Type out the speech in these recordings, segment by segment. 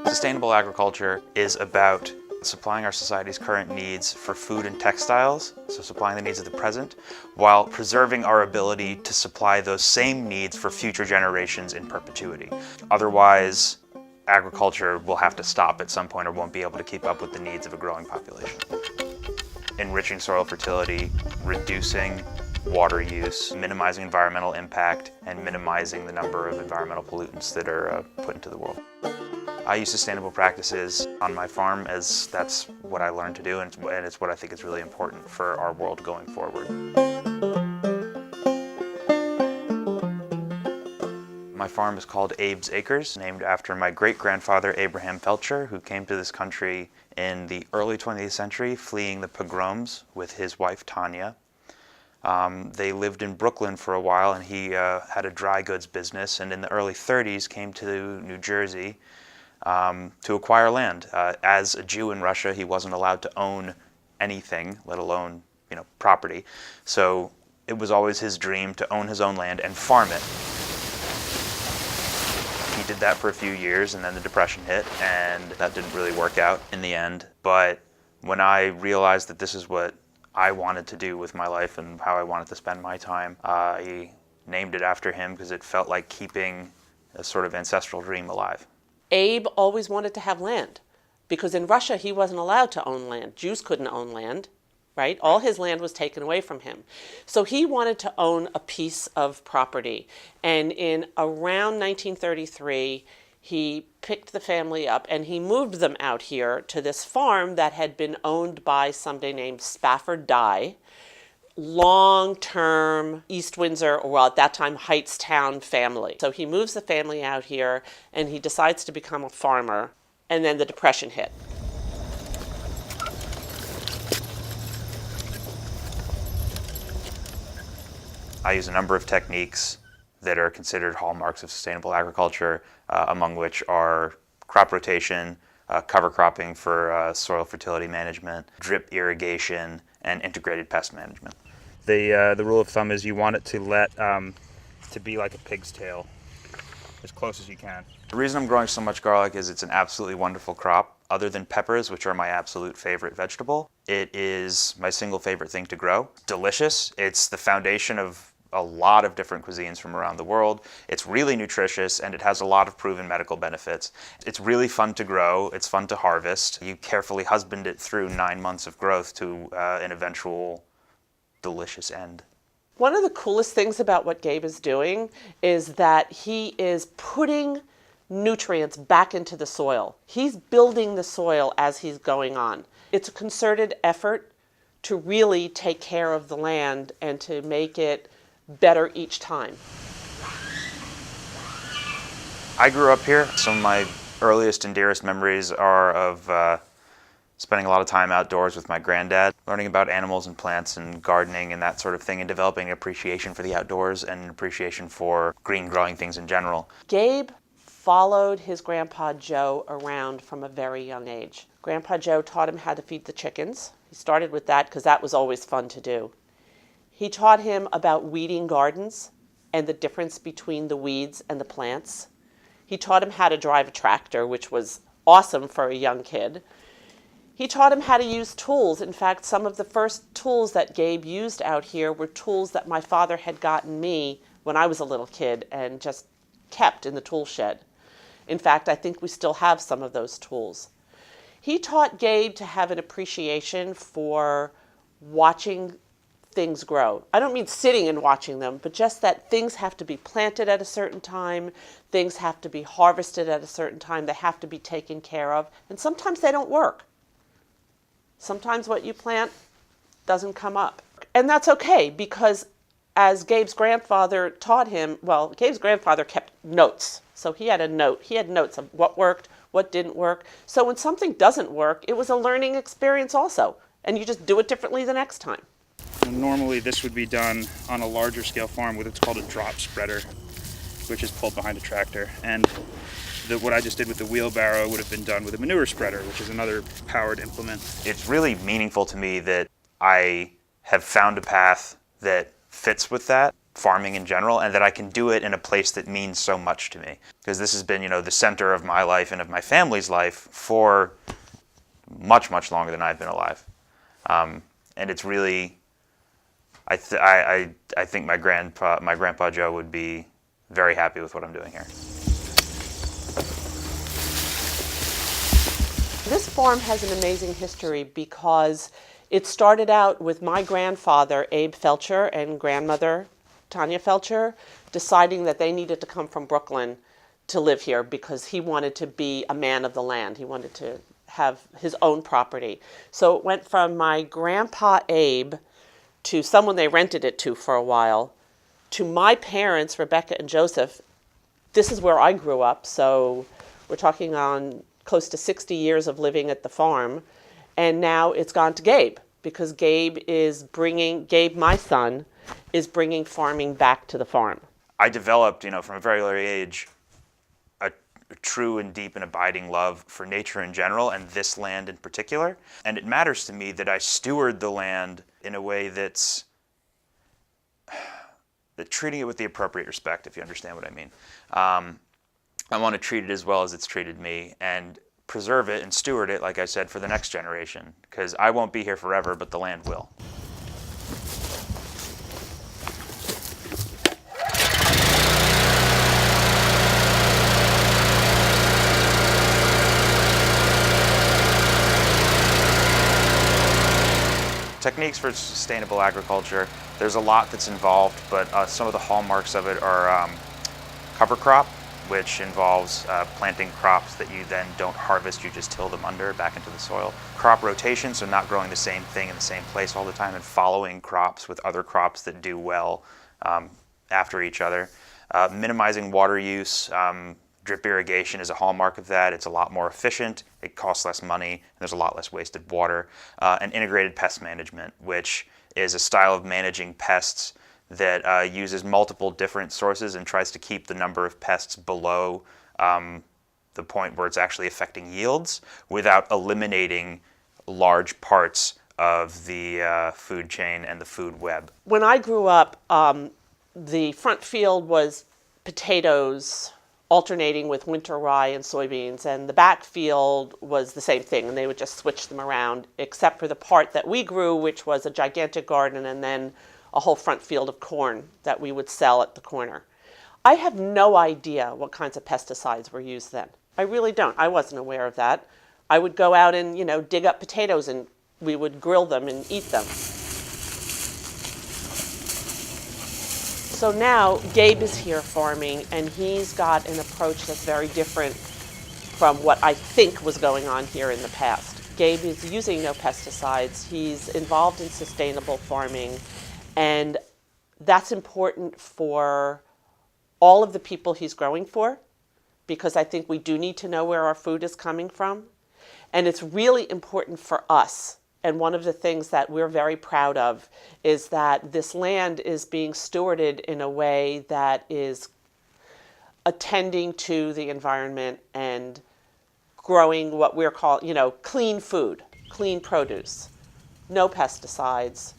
Sustainable agriculture is about supplying our society's current needs for food and textiles, so supplying the needs of the present, while preserving our ability to supply those same needs for future generations in perpetuity. Otherwise, agriculture will have to stop at some point or won't be able to keep up with the needs of a growing population. Enriching soil fertility, reducing water use, minimizing environmental impact, and minimizing the number of environmental pollutants that are put into the world. I use sustainable practices on my farm as that's what I learned to do, and it's what I think is really important for our world going forward. My farm is called ABE'S Acres, named after my great-grandfather Abraham Felcher, who came to this country in the early 20th century, fleeing the pogroms with his wife Tanya. They lived in Brooklyn for a while, and he had a dry goods business, and in the early 30s came to New Jersey to acquire land. As a Jew in Russia, he wasn't allowed to own anything, let alone, property. So it was always his dream to own his own land and farm it. He did that for a few years, and then the Depression hit, and that didn't really work out in the end. But when I realized that this is what I wanted to do with my life and how I wanted to spend my time, I named it after him because it felt like keeping a sort of ancestral dream alive. Abe always wanted to have land because in Russia he wasn't allowed to own land. Jews couldn't own land, right? All his land was taken away from him. So he wanted to own a piece of property. And in around 1933, he picked the family up and he moved them out here to this farm that had been owned by somebody named Spafford Dye, long-term East Windsor, or well, at that time Hightstown family. So he moves the family out here and he decides to become a farmer, and then the Depression hit. I use a number of techniques that are considered hallmarks of sustainable agriculture, among which are crop rotation, cover cropping for soil fertility management, drip irrigation, and integrated pest management. The rule of thumb is you want it to be like a pig's tail, as close as you can. The reason I'm growing so much garlic is it's an absolutely wonderful crop. Other than peppers, which are my absolute favorite vegetable, it is my single favorite thing to grow. Delicious. It's the foundation of a lot of different cuisines from around the world. It's really nutritious, and it has a lot of proven medical benefits. It's really fun to grow. It's fun to harvest. You carefully husband it through 9 months of growth to an eventual delicious end. One of the coolest things about what Gabe is doing is that he is putting nutrients back into the soil. He's building the soil as he's going on. It's a concerted effort to really take care of the land and to make it better each time. I grew up here. Some of my earliest and dearest memories are of spending a lot of time outdoors with my granddad, learning about animals and plants and gardening and that sort of thing, and developing an appreciation for the outdoors and an appreciation for green growing things in general. Gabe followed his Grandpa Joe around from a very young age. Grandpa Joe taught him how to feed the chickens. He started with that because that was always fun to do. He taught him about weeding gardens and the difference between the weeds and the plants. He taught him how to drive a tractor, which was awesome for a young kid. He taught him how to use tools. In fact, some of the first tools that Gabe used out here were tools that my father had gotten me when I was a little kid and just kept in the tool shed. In fact, I think we still have some of those tools. He taught Gabe to have an appreciation for watching things grow. I don't mean sitting and watching them, but just that things have to be planted at a certain time, things have to be harvested at a certain time, they have to be taken care of, and sometimes they don't work. Sometimes what you plant doesn't come up. And that's okay, because as Gabe's grandfather taught him, well, Gabe's grandfather kept notes. So he had notes of what worked, what didn't work. So when something doesn't work, it was a learning experience also. And you just do it differently the next time. Normally this would be done on a larger scale farm with what's called a drop spreader, which is pulled behind a tractor. And what I just did with the wheelbarrow would have been done with a manure spreader, which is another powered implement. It's really meaningful to me that I have found a path that fits with that, farming in general, and that I can do it in a place that means so much to me. Because this has been, the center of my life and of my family's life for much, much longer than I've been alive. And it's really, I think my grandpa Joe would be very happy with what I'm doing here. This farm has an amazing history because it started out with my grandfather, Abe Felcher, and grandmother, Tanya Felcher, deciding that they needed to come from Brooklyn to live here because he wanted to be a man of the land. He wanted to have his own property. So it went from my grandpa Abe to someone they rented it to for a while, to my parents, Rebecca and Joseph. This is where I grew up, so we're talking on close to 60 years of living at the farm. And now it's gone to Gabe, because Gabe, my son, is bringing farming back to the farm. I developed, from a very early age, a true and deep and abiding love for nature in general and this land in particular. And it matters to me that I steward the land in a way that's treating it with the appropriate respect, if you understand what I mean. I want to treat it as well as it's treated me and preserve it and steward it, like I said, for the next generation. Because I won't be here forever, but the land will. Techniques for sustainable agriculture, there's a lot that's involved, but some of the hallmarks of it are cover crop, which involves planting crops that you then don't harvest, you just till them under back into the soil. Crop rotation, so not growing the same thing in the same place all the time and following crops with other crops that do well after each other. Minimizing water use. Drip irrigation is a hallmark of that. It's a lot more efficient, it costs less money, and there's a lot less wasted water. And integrated pest management, which is a style of managing pests that uses multiple different sources and tries to keep the number of pests below the point where it's actually affecting yields without eliminating large parts of the food chain and the food web. When I grew up, the front field was potatoes, alternating with winter rye and soybeans, and the back field was the same thing, and they would just switch them around, except for the part that we grew, which was a gigantic garden, and then a whole front field of corn that we would sell at the corner. I have no idea what kinds of pesticides were used then. I really don't. I wasn't aware of that. I would go out and, dig up potatoes, and we would grill them and eat them. So now Gabe is here farming, and he's got an approach that's very different from what I think was going on here in the past. Gabe is using no pesticides. He's involved in sustainable farming, and that's important for all of the people he's growing for, because I think we do need to know where our food is coming from. And it's really important for us. And one of the things that we're very proud of is that this land is being stewarded in a way that is attending to the environment and growing what we're calling, clean food, clean produce, no pesticides.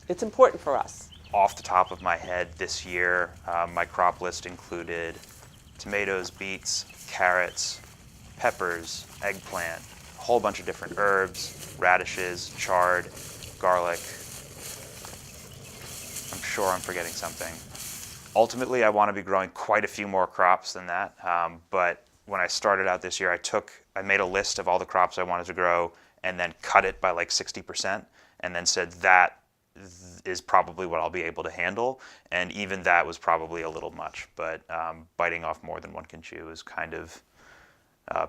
It's important for us. Off the top of my head this year, my crop list included tomatoes, beets, carrots, peppers, eggplant, a whole bunch of different herbs, radishes, chard, garlic. I'm sure I'm forgetting something. Ultimately, I want to be growing quite a few more crops than that, but when I started out this year, I made a list of all the crops I wanted to grow and then cut it by like 60% and then said that is probably what I'll be able to handle, and even that was probably a little much, but biting off more than one can chew is kind of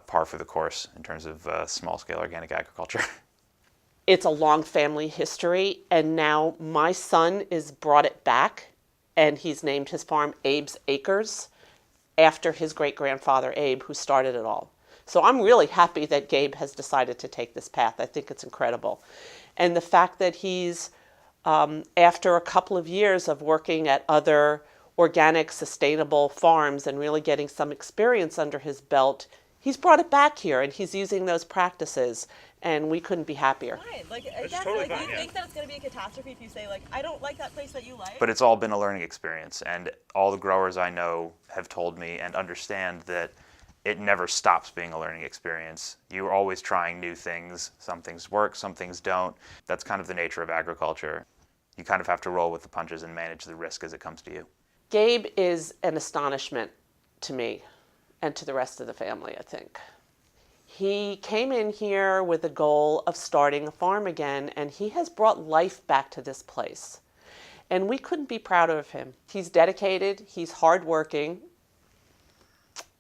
par for the course in terms of small-scale organic agriculture. It's a long family history, and now my son has brought it back, and he's named his farm ABE'S Acres after his great-grandfather Abe, who started it all. So I'm really happy that Gabe has decided to take this path. I think it's incredible. And the fact that he's, after a couple of years of working at other organic, sustainable farms and really getting some experience under his belt, he's brought it back here and he's using those practices, and we couldn't be happier. Fine. Like, again, totally like, fine, do you yeah. think that it's going to be a catastrophe if you say, like, I don't like that place that you like? But it's all been a learning experience, and all the growers I know have told me and understand that it never stops being a learning experience. You're always trying new things. Some things work, some things don't. That's kind of the nature of agriculture. You kind of have to roll with the punches and manage the risk as it comes to you. Gabe is an astonishment to me and to the rest of the family, I think. He came in here with the goal of starting a farm again, and he has brought life back to this place. And we couldn't be prouder of him. He's dedicated, he's hardworking,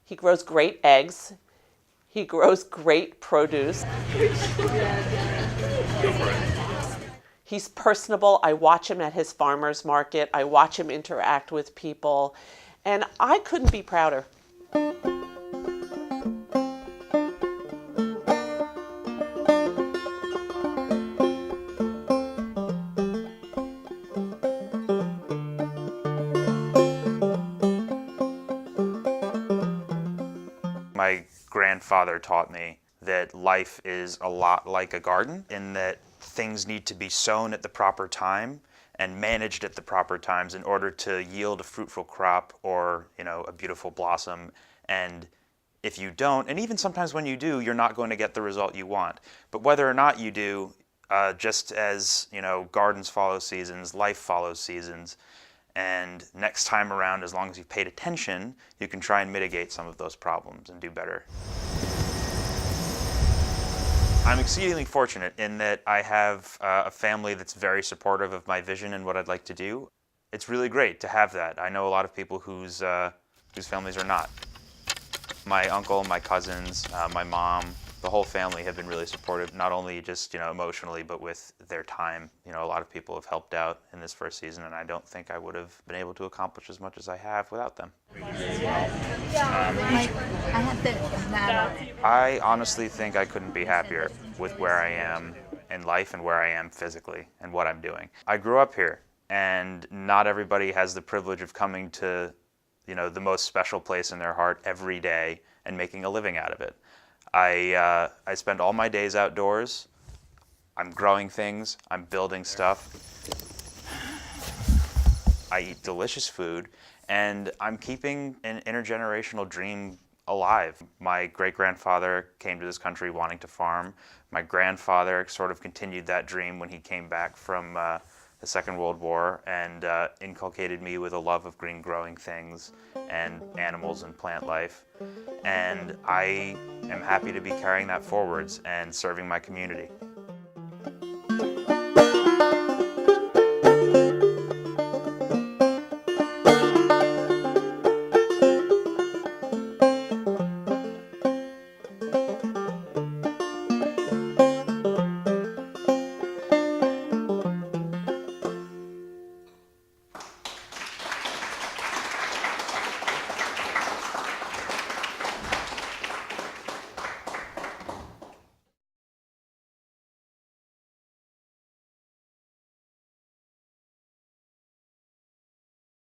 he grows great eggs, he grows great produce. He's personable. I watch him at his farmer's market. I watch him interact with people, and I couldn't be prouder. My grandfather taught me that life is a lot like a garden, in that things need to be sown at the proper time and managed at the proper times in order to yield a fruitful crop or, a beautiful blossom. And if you don't, and even sometimes when you do, you're not going to get the result you want. But whether or not you do, just as, gardens follow seasons, life follows seasons. And next time around, as long as you've paid attention, you can try and mitigate some of those problems and do better. I'm exceedingly fortunate in that I have a family that's very supportive of my vision and what I'd like to do. It's really great to have that. I know a lot of people whose families are not. My uncle, my cousins, my mom, the whole family have been really supportive, not only just emotionally, but with their time. A lot of people have helped out in this first season, and I don't think I would have been able to accomplish as much as I have without them. I honestly think I couldn't be happier with where I am in life and where I am physically and what I'm doing. I grew up here, and not everybody has the privilege of coming to the most special place in their heart every day and making a living out of it. I spend all my days outdoors. I'm growing things. I'm building stuff. I eat delicious food, and I'm keeping an intergenerational dream alive. My great-grandfather came to this country wanting to farm. My grandfather sort of continued that dream when he came back from the Second World War and inculcated me with a love of green growing things and animals and plant life. And I am happy to be carrying that forwards and serving my community.